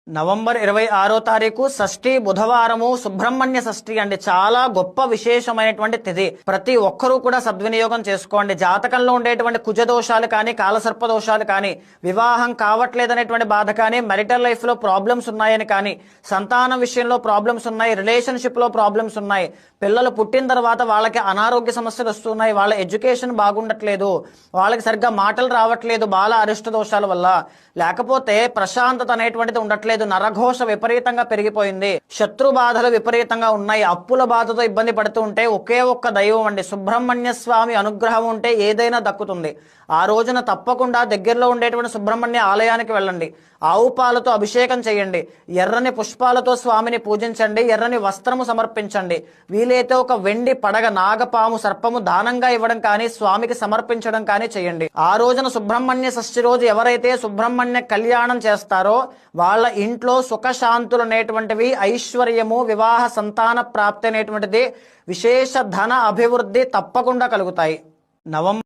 November 26వ తారీఖు షష్ఠి బుధవారము సుబ్రహ్మణ్య షష్ఠి అండి. చాలా గొప్ప విశేషమైనటువంటి తిథి. ప్రతి ఒక్కరూ కూడా సద్వినియోగం చేసుకోండి. జాతకంలో ఉండేటువంటి కుజ దోషాలు కానీ, కాలసర్ప దోషాలు కానీ, వివాహం కావట్లేదనేటువంటి బాధ కానీ, మెరిటల్ లైఫ్ లో ప్రాబ్లమ్స్ ఉన్నాయని కానీ, సంతానం విషయంలో ప్రాబ్లమ్స్ ఉన్నాయి, రిలేషన్షిప్ లో ప్రాబ్లమ్స్ ఉన్నాయి, పిల్లలు పుట్టిన తర్వాత వాళ్ళకి అనారోగ్య సమస్యలు వస్తున్నాయి, వాళ్ళ ఎడ్యుకేషన్ బాగుండట్లేదు, వాళ్ళకి సరిగ్గా మాటలు రావట్లేదు బాల అరిష్ట దోషాల వల్ల, లేకపోతే ప్రశాంతత అనేటువంటిది ఉండట్లేదు, నరఘోష విపరీతంగా పెరిగిపోయింది, శత్రు బాధలు విపరీతంగా ఉన్నాయి, అప్పుల బాధతో ఇబ్బంది పడుతూ ఉంటే ఒకే ఒక్క దైవం అండి సుబ్రహ్మణ్య స్వామి అనుగ్రహం ఉంటే ఏదైనా దక్కుతుంది. ఆ రోజున తప్పకుండా దగ్గరలో ఉండేటువంటి సుబ్రహ్మణ్య ఆలయానికి వెళ్ళండి, ఆవు పాలతో అభిషేకం చేయండి, ఎర్రని పుష్పాలతో స్వామిని పూజించండి, ఎర్రని వస్త్రము సమర్పించండి, వీలైతే ఒక వెండి పడగ నాగపాము సర్పము దానంగా ఇవ్వడం కానీ, స్వామికి సమర్పించడం కానీ చేయండి. ఆ రోజున సుబ్రహ్మణ్య షష్ఠి రోజు ఎవరైతే సుబ్రహ్మణ్య కళ్యాణం చేస్తారో వాళ్ళ ఇంట్లో సుఖశాంతులు అనేటువంటివి, ఐశ్వర్యము, వివాహ సంతాన ప్రాప్తి అనేటువంటిది, విశేష ధన అభివృద్ధి తప్పకుండా కలుగుతాయి. నవంబర్